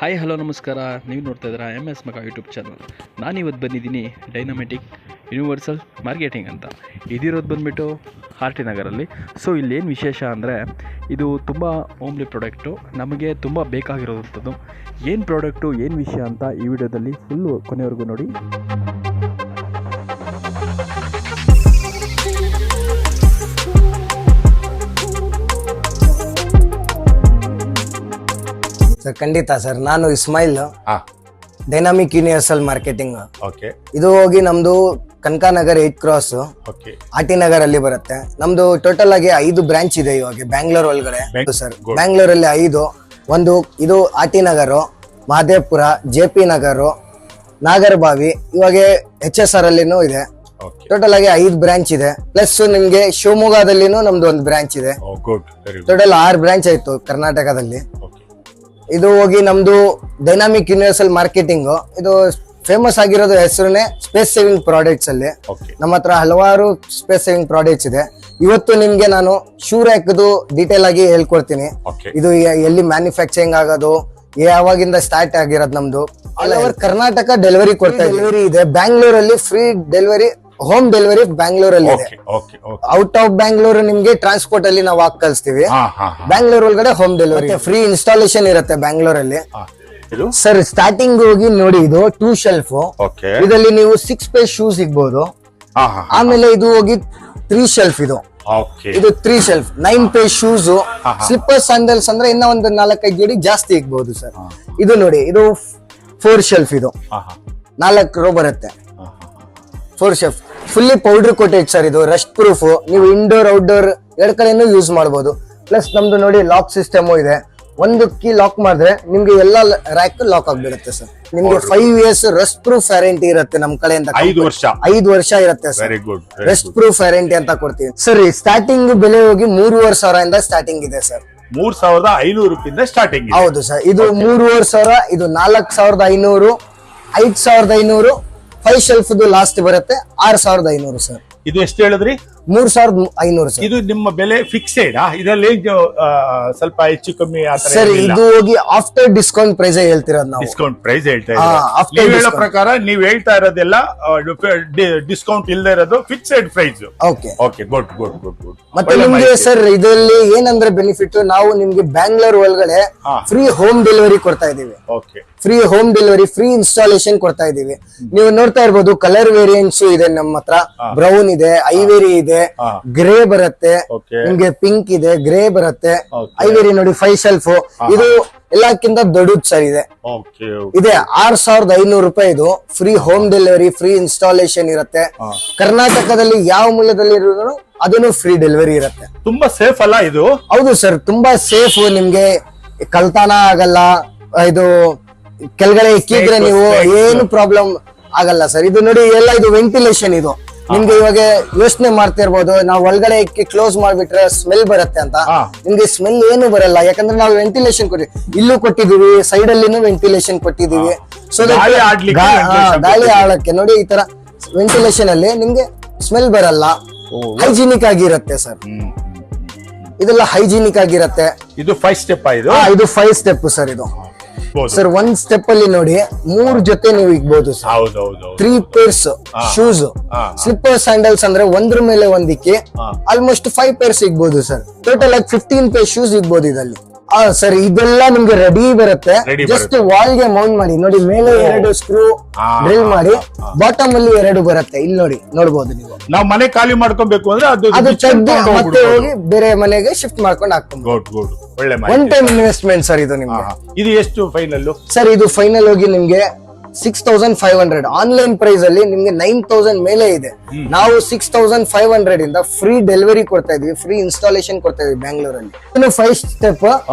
Hi hello ನಮಸ್ಕಾರ. ನೀವು ನೋಡ್ತಾ ಇದ್ದೀರಾ MS ಮಗ ಯೂಟ್ಯೂಬ್ ಚಾನಲ್. ನಾನಿವತ್ತು ಬಂದಿದ್ದೀನಿ ಡೈನಾಮೆಟಿಕ್ ಯೂನಿವರ್ಸಲ್ ಮಾರ್ಕೆಟಿಂಗ್ ಅಂತ. ಇದಿರೋದು ಬಂದುಬಿಟ್ಟು RT ನಗರಲ್ಲಿ. ಸೊ ಇಲ್ಲೇನು ವಿಶೇಷ ಅಂದರೆ ಇದು ತುಂಬ ಹೋಮ್ಲಿ ಪ್ರಾಡಕ್ಟು, ನಮಗೆ ತುಂಬ ಬೇಕಾಗಿರೋವಂಥದ್ದು. ಏನು ಪ್ರಾಡಕ್ಟು ಏನು ವಿಷಯ ಅಂತ ಈ ವಿಡಿಯೋದಲ್ಲಿ ಫುಲ್ಲು ಕೊನೆವರೆಗೂ ನೋಡಿ. ಸರ್ ಖಂಡಿತ ಸರ್. ನಾನು ಇಸ್ಮಾಯಿಲ್, ಡೈನಾಮಿಕ್ ಯೂನಿವರ್ಸಲ್ ಮಾರ್ಕೆಟಿಂಗ್. ಇದು ಹೋಗಿ ನಮ್ದು ಕನಕಾನಗರ್ 8 ಕ್ರಾಸ್ RT ನಗರ್ ಅಲ್ಲಿ ಬರುತ್ತೆ. ನಮ್ದು ಟೋಟಲ್ ಆಗಿ 5 ಬ್ರಾಂಚ್ ಇದೆ ಇವಾಗ ಬ್ಯಾಂಗ್ಳೂರ್ ಒಳಗಡೆ ಸರ್. ಬ್ಯಾಂಗ್ಳೂರಲ್ಲಿ 5, ಒಂದು ಇದು RT ನಗರು, ಮಹದೇವಪುರ, JP ನಗರು, ನಾಗರಬಾವಿ, ಇವಾಗ HSR ಅಲ್ಲಿನೂ ಇದೆ. ಟೋಟಲ್ ಆಗಿ 5 ಬ್ರಾಂಚ್ ಇದೆ. ಪ್ಲಸ್ ನಿಮ್ಗೆ ಶಿವಮೊಗ್ಗದಲ್ಲಿನೂ ನಮ್ದು ಒಂದು ಬ್ರಾಂಚ್ ಇದೆ. ಟೋಟಲ್ 6 ಬ್ರಾಂಚ್ ಆಯ್ತು ಕರ್ನಾಟಕದಲ್ಲಿ. ಇದು ಹೋಗಿ ನಮ್ದು ಡೈನಾಮಿಕ್ ಯೂನಿವರ್ಸಲ್ ಮಾರ್ಕೆಟಿಂಗ್. ಇದು ಫೇಮಸ್ ಆಗಿರೋದು ಹೆಸರುನೇ ಸ್ಪೇಸ್ ಸೇವಿಂಗ್ ಪ್ರಾಡಕ್ಟ್ಸ್ ಅಲ್ಲಿ. ನಮ್ಮ ಹತ್ರ ಹಲವಾರು ಸ್ಪೇಸ್ ಸೇವಿಂಗ್ ಪ್ರಾಡಕ್ಟ್ಸ್ ಇದೆ. ಇವತ್ತು ನಿಮ್ಗೆ ನಾನು ಶೂ ರ್ಯಾಕ್ದು ಡೀಟೇಲ್ ಆಗಿ ಹೇಳ್ಕೊಡ್ತೀನಿ. ಇದು ಎಲ್ಲಿ ಮ್ಯಾನುಫ್ಯಾಕ್ಚರಿಂಗ್ ಆಗೋದು, ಯಾವಾಗಿಂದ ಸ್ಟಾರ್ಟ್ ಆಗಿರೋದು ನಮ್ದು. All over Karnataka delivery delivery ಇದೆ. ಬ್ಯಾಂಗ್ಳೂರಲ್ಲಿ ಫ್ರೀ ಡೆಲಿವರಿ, ಹೋಮ್ ಡೆಲಿವರಿ ಬ್ಯಾಂಗ್ಳೂರಲ್ಲಿ ಇದೆ. ಔಟ್ ಆಫ್ ಬ್ಯಾಂಗ್ಳೂರ್ ನಿಮ್ಗೆ ಟ್ರಾನ್ಸ್ಪೋರ್ಟ್ ಅಲ್ಲಿ ನಾವು ಹಾಕಿ ಕಳಿಸ್ತೀವಿ. ಬ್ಯಾಂಗ್ಳೂರ್ ಒಳಗಡೆ ಹೋಮ್ ಡೆಲಿವರಿ, ಫ್ರೀ ಇನ್ಸ್ಟಾಲೇಷನ್ ಇರುತ್ತೆ ಬ್ಯಾಂಗ್ಳೂರಲ್ಲಿ. ಸರ್ ಸ್ಟಾರ್ಟಿಂಗ್ ಹೋಗಿ ನೋಡಿ, ಇದು 2 ಶೆಲ್ಫ್. ಇದರಲ್ಲಿ ನೀವು 6 ಪೇರ್ ಶೂ ಸಿಗ್ಬಹುದು. ಆಮೇಲೆ ಇದು ಹೋಗಿ 3 ಶೆಲ್ಫ್. ಇದು 3 shelf, 9 pair shoes, slipper sandals ಅಂದ್ರೆ ಇನ್ನ ಒಂದು 4-5 ಜೋಡಿ ಜಾಸ್ತಿ ಇಗ್ಬಹುದು ಸರ್. ಇದು ನೋಡಿ, ಇದು 4 ಶೆಲ್ಫ್. ಇದು 4 ರೋ ಬರುತ್ತೆ. 4 shelf fully powder coated sir. ಇದು ರಸ್ಟ್ ಪ್ರೂಫ್. ನೀವು ಇಂಡೋರ್ ಔಟ್ಡೋರ್ 2 ಕಡೆನೂ ಯೂಸ್ ಮಾಡಬಹುದು. ಪ್ಲಸ್ ನಮ್ದು ನೋಡಿ ಲಾಕ್ ಸಿಸ್ಟಮ್ ಇದೆ. ಒಂದು ಕೀ ಲಾಕ್ ಮಾಡಿದ್ರೆ ನಿಮ್ಗೆ ಎಲ್ಲ ರ್ಯಾಕ್ ಲಾಕ್ ಆಗ್ಬಿಡುತ್ತೆ ಸರ್. ನಿಮ್ಗೆ 5 ಇಯರ್ಸ್ ರಸ್ಟ್ ಪ್ರೂಫ್ ವ್ಯಾರಂಟಿ ಇರುತ್ತೆ ನಮ್ ಕಡೆಯಿಂದ. 5 ವರ್ಷ ಇರುತ್ತೆ ಸರ್. ರಸ್ಟ್ ಪ್ರೂಫ್ ವ್ಯಾರಂಟಿ ಅಂತ ಕೊಡ್ತೀವಿ ಸರ್. ಸ್ಟಾರ್ಟಿಂಗ್ ಬೆಲೆ ಹೋಗಿ 3,500 ಇಂದ ಸ್ಟಾರ್ಟಿಂಗ್ ಇದೆ ಸರ್. 3,500 ರೂಪಾಯಿಂದ ಸ್ಟಾರ್ಟಿಂಗ್. ಹೌದು ಸರ್. ಇದು 3,500, ಇದು 4,500, 5,500, 5 ಶೆಲ್ಫ್ ಲಾಸ್ಟ್ ಬರುತ್ತೆ 6,500 ಸರ್. ಇದು ಎಷ್ಟು ಹೇಳಿದ್ರಿ? 3,500 ಸರ್. ಇದು ನಿಮ್ಮ ಬೆಲೆ ಫಿಕ್ಸೆಡ್? ಇದರಲ್ಲಿ ಸ್ವಲ್ಪ ಹೆಚ್ಚು ಕಮ್ಮಿ ಸರ್. ಇದು ಹೋಗಿ ಆಫ್ಟರ್ ಡಿಸ್ಕೌಂಟ್ ಪ್ರೈಸ್ ಹೇಳ್ತಿರೋದು ನಾವು. ಡಿಸ್ಕೌಂಟ್ ಪ್ರೈಸ್ ಹೇಳ್ತಾ ಇದ್ದೀವಿ. ಹೇಳೋ ಪ್ರಕಾರ ನೀವು ಹೇಳ್ತಾ ಇರೋದೆಲ್ಲ ಡಿಸ್ಕೌಂಟ್ ಇಲ್ಲದೆ ಇರೋದು ಫಿಕ್ಸೆಡ್ ಪ್ರೈಸ್. Okay, good. ಮತ್ತೆ ನಿಮ್ಗೆ ಸರ್ ಇದರಲ್ಲಿ ಏನಂದ್ರೆ ಬೆನಿಫಿಟ್, ನಾವು ನಿಮ್ಗೆ ಬ್ಯಾಂಗ್ಳೂರ್ ಒಳಗಡೆ ಫ್ರೀ ಹೋಮ್ ಡೆಲಿವರಿ ಕೊಡ್ತಾ ಇದೀವಿ. Free home delivery, free installation ಕೊಡ್ತಾ ಇದೀವಿ. ನೀವು ನೋಡ್ತಾ ಇರ್ಬೋದು, ಕಲರ್ ವೇರಿಯಂಟ್ಸ್ ಇದೆ ನಮ್ಮ ಹತ್ರ. ಬ್ರೌನ್ ಇದೆ, ಐವೇರಿ ಇದೆ, ಗ್ರೇ ಬರುತ್ತೆ, ನಿಮ್ಗೆ ಪಿಂಕ್ ಇದೆ, ಗ್ರೇ ಬರುತ್ತೆ. ಐವೇರಿ ನೋಡಿ 5 ಶೆಲ್ಫ್. ಇದು ಎಲ್ಲಕ್ಕಿಂತ ದೊಡ್ಡದು ಸರ್. ಇದೆ 6,500 ರೂಪಾಯಿ. ಇದು free home delivery, free installation ಇರುತ್ತೆ. ಕರ್ನಾಟಕದಲ್ಲಿ ಯಾವ ಮೂಲದಲ್ಲಿ ಇರೋದು ಅದನ್ನು ಫ್ರೀ ಡೆಲಿವರಿ ಇರುತ್ತೆ. ತುಂಬಾ ಸೇಫ್ ಅಲ್ಲ ಇದು? ಹೌದು ಸರ್, ತುಂಬಾ ಸೇಫ್. ನಿಮ್ಗೆ ಕಳ್ತನ ಆಗಲ್ಲ. ಇದು ಕೆಳಗಡೆ ಇಕ್ಕಿದ್ರೆ ನೀವು ಏನು ಪ್ರಾಬ್ಲಮ್ ಆಗಲ್ಲ ಸರ್. ಇದು ನೋಡಿ ಎಲ್ಲ ಇದು ವೆಂಟಿಲೇಷನ್. ಇದು ನಿಮ್ಗೆ ಇವಾಗ ಯೋಚನೆ ಮಾಡ್ತಾ ಇರ್ಬೋದು, ನಾವು ಒಳಗಡೆ ಇಕ್ಕಿ ಕ್ಲೋಸ್ ಮಾಡ್ಬಿಟ್ರೆ ಸ್ಮೆಲ್ ಬರುತ್ತೆ ಅಂತ. ನಿಮ್ಗೆ ಸ್ಮೆಲ್ ಏನು ಬರಲ್ಲ, ಯಾಕಂದ್ರೆ ನಾವು ವೆಂಟಿಲೇಷನ್ ಕೊಟ್ಟಿದ್ದೀವಿ. ಇಲ್ಲೂ ಕೊಟ್ಟಿದೀವಿ, ಸೈಡ್ ಅಲ್ಲಿನೂ ವೆಂಟಿಲೇಷನ್ ಕೊಟ್ಟಿದೀವಿ. ಸೊ ಗಾಳಿ ಆಳಕ್ಕೆ ನೋಡಿ ಈ ತರ ವೆಂಟಿಲೇಷನ್ ಅಲ್ಲಿ ನಿಮ್ಗೆ ಸ್ಮೆಲ್ ಬರಲ್ಲ. ಹೈಜಿನಿಕ್ ಆಗಿರುತ್ತೆ ಸರ್. ಇದೆಲ್ಲ ಹೈಜಿನಿಕ್ ಆಗಿರುತ್ತೆ. ಇದು 5 ಸ್ಟೆಪ್. ಇದು 5 ಸ್ಟೆಪ್ ಸರ್. ಇದು ಸರ್ 1 ಸ್ಟೆಪ್ ಅಲ್ಲಿ ನೋಡಿ 3 ಜೊತೆ ನೀವು ಇಗ್ಬಹುದು sir. 3 pairs shoes, slipper sandals ಅಂದ್ರೆ ಒಂದ್ರ ಮೇಲೆ ಒಂದಿಕ್ಕೆ ಆಲ್ಮೋಸ್ಟ್ 5 ಪೇರ್ಸ್ ಇಗ್ಬಹುದು ಸರ್. ಟೋಟಲ್ ಆಗಿ 15 ಪೇರ್ ಶೂಸ್ ಇಗ್ಬಹುದು ಇದರಲ್ಲಿ. ಸರ್ ಇದೆಲ್ಲ ನಿಮ್ಗೆ ರೆಡಿ ಬರುತ್ತೆ. ಜಸ್ಟ್ ವಾಲ್ ಗೆ ಮೌಂಟ್ ಮಾಡಿ ನೋಡಿ. ಮೇಲೆ 2 ಸ್ಕ್ರೂ ಡ್ರಿಲ್ ಮಾಡಿ, ಬಾಟಮ್ ಅಲ್ಲಿ 2 ಬರುತ್ತೆ. ಇಲ್ಲಿ ನೋಡಿ, ನೋಡಬಹುದು ನೀವು. ನಾವು ಮನೆ ಖಾಲಿ ಮಾಡ್ಕೊಬೇಕು ಅಂದ್ರೆ ಅದು ತೆಗ್ದು ಮತ್ತೆ ಹೋಗಿ ಬೇರೆ ಮನೆಗೆ ಶಿಫ್ಟ್ ಮಾಡ್ಕೊಂಡು ಹಾಕೊಂಡು. ಒನ್ ಟೈಮ್ ಇನ್ವೆಸ್ಟ್ಮೆಂಟ್ ಸರ್ ಇದು ನಿಮ್ಗೆ. ಇದು ಎಷ್ಟು ಫೈನಲ್ ಸರ್? ಇದು ಫೈನಲ್ ಹೋಗಿ ನಿಮ್ಗೆ 6,500. ಆನ್ಲೈನ್ ಪ್ರೈಸ್ ಅಲ್ಲಿ ನಿಮ್ಗೆ 9,000 ಮೇಲೆ ಇದೆ. ನಾವು 6,500 ಇಂದ ಫ್ರೀ ಡೆಲಿವರಿ ಕೊಡ್ತಾ ಇದೀವಿ, ಫ್ರೀ ಇನ್ಸ್ಟಾಲೇಷನ್ ಕೊಡ್ತಾ ಇದೀವಿ ಬ್ಯಾಂಗ್ಳೂರಲ್ಲಿ. ಇನ್ನು 5 ಸ್ಟೆಪ್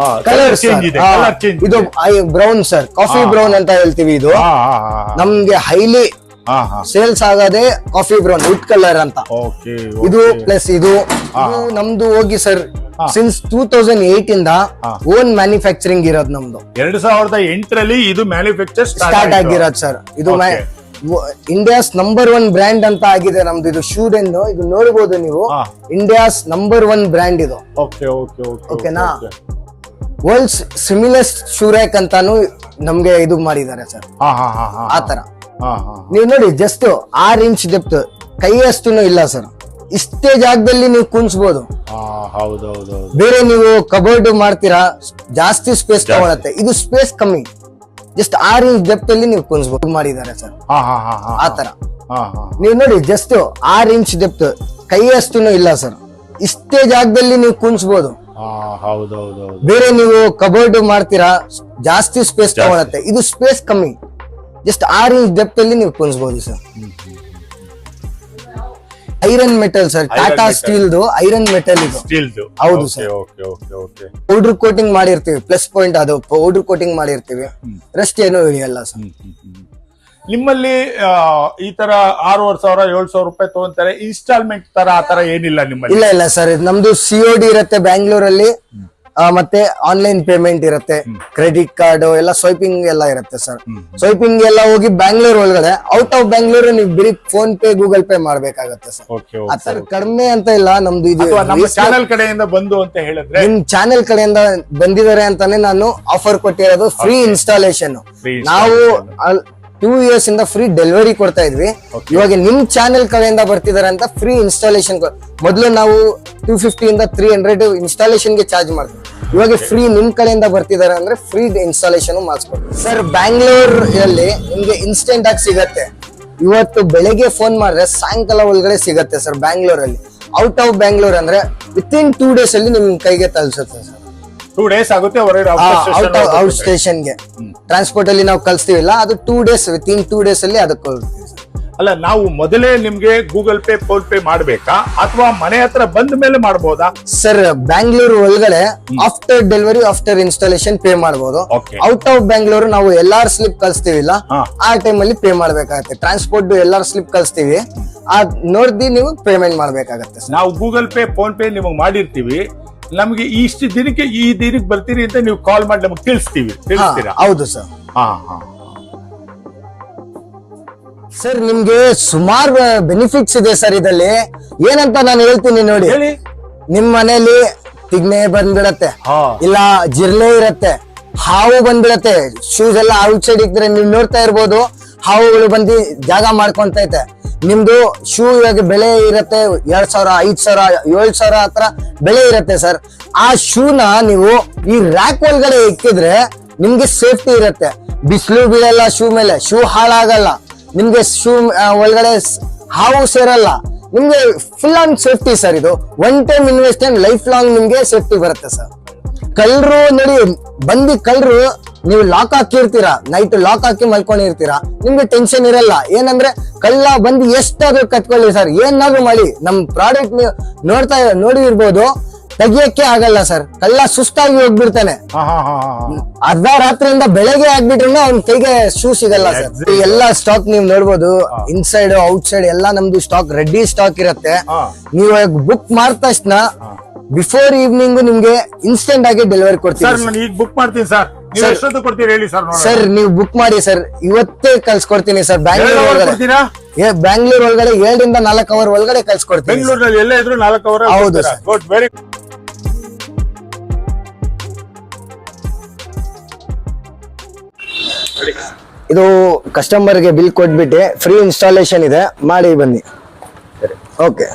ಕಲರ್. ಇದು ಬ್ರೌನ್ ಸರ್, ಕಾಫಿ ಬ್ರೌನ್ ಅಂತ ಹೇಳ್ತೀವಿ. ಇದು ನಮ್ಗೆ ಹೈಲಿ ಸೇಲ್ಸ್ ಆಗೋದೇ ಕಾಫಿ ಬ್ರೌನ್, ವುಡ್ ಕಲರ್ ಅಂತ. ಇದು ಪ್ಲಸ್ ಇದು ನಮ್ದು ಹೋಗಿ ಸರ್ ಸಿನ್ಸ್ 2008 ಇಂದ ಓನ್ ಮ್ಯಾನುಫ್ಯಾಕ್ಚರಿಂಗ್ ಇರೋದು ನಮ್ದು. 2008ರಲ್ಲಿ ಇದು ಮ್ಯಾನುಫ್ಯಾಕ್ಚರ್ ಸ್ಟಾರ್ಟ್ ಆಗಿರೋದು ಸರ್. ಇದು ಇಂಡಿಯಾಸ್ ನಂಬರ್ 1 ಬ್ರ್ಯಾಂಡ್ ಅಂತ ಆಗಿದೆ ನಮ್ದು. ಇದು ಶೂಡೆನ್. ಇದು ನೋಡಬಹುದು ನೀವು, ಇಂಡಿಯಾಸ್ ನಂಬರ್ 1 ಬ್ರ್ಯಾಂಡ್ ಇದು. ಓಕೆನಾ? ವರ್ಲ್ಡ್ಸ್ ಸಿಮಿಲೆಸ್ಟ್ ಶೂ ರ್ಯಾಕ್ ಅಂತಾನು ನಮ್ಗೆ ಇದು ಮಾಡಿದ್ದಾರೆ ಸರ್. ಹಾ ಹಾ ಹಾ ಹಾ ಆ ತರ ಹಾ ಹಾ ನೀವು ನೋಡಿ, ಜಸ್ಟ್ 6 ಇಂಚ್ ಡೆಪ್ತ್, ಕೈಯಷ್ಟು ಇಲ್ಲ ಸರ್. ಇಷ್ಟೇ ಜಾಗದಲ್ಲಿ ನೀವು ಕುಣಿಸ್ಬೋದು. ಹಾ ಹೌದೌದು. ಬೇರೆ ನೀವು ಕಬೋರ್ಡ್ ಮಾಡ್ತೀರಾ, ಜಾಸ್ತಿ ಸ್ಪೇಸ್ ತಗೊಳತ್ತೆ. ಇದು ಸ್ಪೇಸ್ ಕಮ್ಮಿ, ಜಸ್ಟ್ 6 ಇಂಚ್ ಡೆಪ್ತ್ ಅಲ್ಲಿ ನೀವು ಕುಣಿಸ್ಬೋದು ಮಾಡಿದ್ದಾರೆ ಸರ್. ಹಾ ಹಾ ಹಾ ಹಾ ಆ ತರ ಹಾ ಹಾ ನೀವು ನೋಡಿ, ಜಸ್ಟ್ 6 ಇಂಚ್ ಡೆಪ್ತ್, ಕೈಯಷ್ಟು ಇಲ್ಲ ಸರ್. ಇಷ್ಟೇ ಜಾಗದಲ್ಲಿ ನೀವು ಕುಣಿಸ್ಬೋದು. ಹಾ ಹೌದೌದು. ಬೇರೆ ನೀವು ಕಬೋರ್ಡ್ ಮಾಡ್ತೀರಾ, ಜಾಸ್ತಿ ಸ್ಪೇಸ್ ತಗೊಳತ್ತೆ. ಇದು ಸ್ಪೇಸ್ ಕಮ್ಮಿ, ಜಸ್ಟ್ 6 ಇಂಚ್ ಡೆಪ್ತ್ ಅಲ್ಲಿ ನೀವು ಕುಣಿಸ್ಬೋದು sir. Iron metal sir, Tata ಸ್ಟೀಲ್ದು ಐರನ್ ಮೆಟಲ್ ಇದು. ಹೌದು ಸರ್. ಪೌಡರ್ ಕೋಟಿಂಗ್ ಮಾಡಿರ್ತೀವಿ, ಪ್ಲಸ್ ಪಾಯಿಂಟ್ ಅದು ಪೌಡರ್ ಕೋಟಿಂಗ್ ಮಾಡಿರ್ತೀವಿ, ರಸ್ಟ್ ಏನೂ ಇಳಿಯಲ್ಲ ಸರ್. ನಿಮ್ಮಲ್ಲಿ ಈ ತರ 6,500 7,000 ರೂಪಾಯಿ ತಗೊಂತಾರೆ, ಇನ್ಸ್ಟಾಲ್ಮೆಂಟ್ ತರ ಆ ತರ ಏನಿಲ್ಲ ನಿಮ್ಮಲ್ಲಿ? ಇಲ್ಲ ಸರ್, ನಮ್ದು COD ಇರುತ್ತೆ ಬ್ಯಾಂಗ್ಳೂರಲ್ಲಿ, ಮತ್ತೆ ಆನ್ಲೈನ್ ಪೇಮೆಂಟ್ ಇರುತ್ತೆ, ಕ್ರೆಡಿಟ್ ಕಾರ್ಡ್ ಎಲ್ಲ ಸ್ವೈಪಿಂಗ್ ಎಲ್ಲ ಇರುತ್ತೆ ಸರ್. ಸ್ವೈಪಿಂಗ್ ಎಲ್ಲ ಹೋಗಿ ಬ್ಯಾಂಗ್ಳೂರ್ ಒಳಗಡೆ, ಔಟ್ ಆಫ್ ಬ್ಯಾಂಗ್ಳೂರ್ ನೀವು ಬರೀ ಫೋನ್ ಪೇ ಗೂಗಲ್ ಪೇ ಮಾಡ್ಬೇಕಾಗತ್ತೆ ಸರ್. ಆ ತರ ಕಡಿಮೆ ಅಂತ ಇಲ್ಲ ನಮ್ದು. ಇದು ನಮ್ಮ ಚಾನೆಲ್ ಕಡೆಯಿಂದ ಬಂದು ಅಂತ ಹೇಳಿದ್ರೆ, ನಿಮ್ ಚಾನೆಲ್ ಕಡೆಯಿಂದ ಬಂದಿದ್ದಾರೆ ಅಂತಾನೆ ನಾನು ಆಫರ್ ಕೊಟ್ಟಿರೋದು. Free installation. ನಾವು 2 years ಇಂದ ಫ್ರೀ ಡೆಲಿವರಿ ಕೊಡ್ತಾ ಇದ್ವಿ. ಇವಾಗ ನಿಮ್ ಚಾನೆಲ್ ಕಡೆಯಿಂದ ಬರ್ತಿದಾರೆ ಅಂತ ಫ್ರೀ ಇನ್ಸ್ಟಾಲೇಷನ್. ಮೊದಲು ನಾವು 250 ಇಂದ 300 ಇನ್ಸ್ಟಾಲೇಷನ್ ಗೆ ಚಾರ್ಜ್ ಮಾಡ್ತೀವಿ. ಇವಾಗ ಫ್ರೀ ನಿಮ್ ಕಡೆಯಿಂದ ಬರ್ತಿದಾರೆ ಅಂದ್ರೆ ಫ್ರೀ ಇನ್ಸ್ಟಾಲೇಷನ್ ಮಾಡಿಸ್ಕೊಡ್ತೀವಿ ಸರ್. ಬ್ಯಾಂಗ್ಳೂರ್ ಅಲ್ಲಿ ನಿಮ್ಗೆ ಇನ್ಸ್ಟೆಂಟ್ ಆಗಿ ಸಿಗತ್ತೆ. ಇವತ್ತು ಬೆಳಿಗ್ಗೆ ಫೋನ್ ಮಾಡಿದ್ರೆ ಸಾಯಂಕಾಲ ಒಳಗಡೆ ಸಿಗತ್ತೆ ಸರ್ ಬ್ಯಾಂಗ್ಳೂರಲ್ಲಿ. ಔಟ್ ಆಫ್ ಬ್ಯಾಂಗ್ಳೂರ್ ಅಂದ್ರೆ ವಿತಿನ್ 2 days ಅಲ್ಲಿ ನಿಮ್ ಕೈಗೆ ತಲುಪಿಸುತ್ತೆ ಸರ್. 2 days ಆಗುತ್ತೆ ಔಟ್ ಸ್ಟೇಷನ್ಗೆ. ಟ್ರಾನ್ಸ್ಪೋರ್ಟ್ ಅಲ್ಲಿ ನಾವು ಕಳಿಸ್ತೀವಿಲ್ಲ, ಅದು 2 days, ವಿತಿನ್ 2 days ಅಲ್ಲಿ ಅದಕ್ಕೆ. ಅಲ್ಲ, ನಾವು ಮೊದಲೇ ನಿಮ್ಗೆ ಗೂಗಲ್ ಪೇ ಫೋನ್ ಪೇ ಮಾಡ್ಬೇಕಾ ಅಥವಾ ಮನೆ ಹತ್ರ ಬಂದ ಮೇಲೆ ಮಾಡಬಹುದಾ ಸರ್? ಬ್ಯಾಂಗ್ಳೂರ್ ಒಳಗಡೆ after delivery, after installation pay ಮಾಡಬಹುದು. ಔಟ್ ಆಫ್ ಬ್ಯಾಂಗ್ಳೂರ್ ನಾವು LR ಸ್ಲಿಪ್ ಕಳಿಸ್ತೀವಿಲ್ಲ, ಆ ಟೈಮ್ ಅಲ್ಲಿ ಪೇ ಮಾಡ್ಬೇಕಾಗತ್ತೆ. ಟ್ರಾನ್ಸ್ಪೋರ್ಟ್ LR ಸ್ಲಿಪ್ ಕಳಿಸ್ತೀವಿ, ನೋಡ್ದಿ ನೀವು ಪೇಮೆಂಟ್ ಮಾಡ್ಬೇಕಾಗತ್ತೆ. ನಾವು ಗೂಗಲ್ ಪೇ ಫೋನ್ ಪೇ ನಿಮಗೆ ಮಾಡಿರ್ತೀವಿ, ನಮ್ಗೆ ಇಷ್ಟು ದಿನಕ್ಕೆ ಈ ದಿನಕ್ಕೆ ಬರ್ತೀರಿ ಅಂತ ನೀವು ಕಾಲ್ ಮಾಡಿ ನಮಗೆ ತಿಳಿಸ್ತೀರಾ? ಹೌದು ಸರ್. ಸರ್ ನಿಮ್ಗೆ ಸುಮಾರು ಬೆನಿಫಿಟ್ಸ್ ಇದೆ ಸರ್ ಇದರಲ್ಲಿ. ಏನಂತ ನಾನು ಹೇಳ್ತೀನಿ ನೋಡಿ. ನಿಮ್ ಮನೇಲಿ ತಿಗ್ನೆ ಬಂದ್ಬಿಡತ್ತೆ, ಇಲ್ಲ ಜಿರ್ಲೆ ಇರತ್ತೆ, ಹಾವು ಬಂದ್ಬಿಡತ್ತೆ, ಶೂಸ್ ಎಲ್ಲ ಔಟ್ ಸೈಡ್ ಇದ್ರೆ ನೀವು ನೋಡ್ತಾ ಇರ್ಬೋದು, ಹಾವುಗಳು ಬಂದು ಜಾಗ ಮಾಡ್ಕೊಂತೈತೆ. ನಿಮ್ದು ಶೂ ಇವಾಗ ಬೆಲೆ ಇರತ್ತೆ 2,000, 5,000, 7,000 ಹತ್ರ ಬೆಲೆ ಇರತ್ತೆ ಸರ್. ಆ ಶೂನ ನೀವು ಈ ರ್ಯಾಕ್ ಒಳಗಡೆ ಇಕ್ಕಿದ್ರೆ ನಿಮ್ಗೆ ಸೇಫ್ಟಿ ಇರತ್ತೆ. ಬಿಸಿಲು ಬೀಳಲ್ಲ ಶೂ ಮೇಲೆ, ಶೂ ಹಾಳಾಗಲ್ಲ, ನಿಮ್ಗೆ ಶೂ ಒಳಗಡೆ ಹಾವು ಸೇರಲ್ಲ, ನಿಮ್ಗೆ ಫುಲ್ ಆನ್ ಸೇಫ್ಟಿ ಸರ್. ಇದು 1 time ಇನ್ವೆಸ್ಟ್ಮೆಂಟ್, ಲೈಫ್ ಲಾಂಗ್ ನಿಮ್ಗೆ ಸೇಫ್ಟಿ ಬರುತ್ತೆ ಸರ್. ಕಳ್ರು ನೋಡಿ ಬಂದಿ, ಕಳ್ರು ನೀವು ಲಾಕ್ ಹಾಕಿರ್ತೀರಾ, ನೈಟ್ ಲಾಕ್ ಹಾಕಿ ಮಲ್ಕೊಂಡಿರ್ತೀರಾ, ನಿಮ್ಗೆ ಟೆನ್ಷನ್ ಇರಲ್ಲ. ಏನಂದ್ರೆ ಕಳ್ಳ ಬಂದು ಎಷ್ಟಾದ್ರೂ ಕತ್ಕೊಳ್ಳಿ ಸರ್, ಏನಾದ್ರು ಮಾಡಿ, ನಮ್ ಪ್ರಾಡಕ್ಟ್ ನೀವು ನೋಡಿರ್ಬೋದು, ತೆಗಿಯಕ್ಕೆ ಆಗಲ್ಲ ಸರ್. ಕಳ್ಳ ಸುಸ್ತಾಗಿ ಹೋಗ್ಬಿಡ್ತಾನೆ, ಅರ್ಧ ರಾತ್ರಿಯಿಂದ ಬೆಳಗ್ಗೆ ಆಗ್ಬಿಟ್ರು ಅವ್ನ ಕೈಗೆ ಶೂ ಸಿಗಲ್ಲ ಸರ್. ಎಲ್ಲ ಸ್ಟಾಕ್ ನೀವು ನೋಡ್ಬೋದು, ಇನ್ಸೈಡ್ ಔಟ್ ಸೈಡ್ ಎಲ್ಲ ನಮ್ದು ಸ್ಟಾಕ್ ರೆಡಿ ಸ್ಟಾಕ್ ಇರತ್ತೆ. ನೀವು ಬುಕ್ ಮಾಡಿದ ತಕ್ಷಣ ಬಿಫೋರ್ ಈವ್ನಿಂಗ್ ನಿಮ್ಗೆ ಇನ್ಸ್ಟೆಂಟ್ ಆಗಿ ಡೆಲಿವರಿ ಕೊಡ್ತೀವಿ. ಈಗ ಬುಕ್ ಮಾಡ್ತೀನಿ ಸರ್, ಎಷ್ಟೊತ್ತು ಕೊಡ್ತೀರಿ ಹೇಳಿ ಸರ್? ಸರ್ ನೀವು ಬುಕ್ ಮಾಡಿ ಸರ್, ಇವತ್ತೇ ಕಳ್ಸ್ಕೊಡ್ತೀನಿ ಸರ್. ಬ್ಯಾಂಗ್ಳೂರ್ ಒಳಗಡೆ 7 ರಿಂದ 4 hour ಒಳಗಡೆ ಕಳ್ಸ್ಕೊಡ್ತೀನಿ. ಬೆಂಗಳೂರಲ್ಲಿ ಎಲ್ಲ ಇದ್ರು 4 hour? ಹೌದು ಸರ್. ಗುಡ್, ವೆರಿ ಇದು ಕಸ್ಟಮರ್ಗೆ ಬಿಲ್ ಕೊಟ್ಬಿಟ್ಟು ಫ್ರೀ ಇನ್ಸ್ಟಾಲೇಷನ್ ಇದೆ, ಮಾಡಿ ಬನ್ನಿ. ಓಕೆ.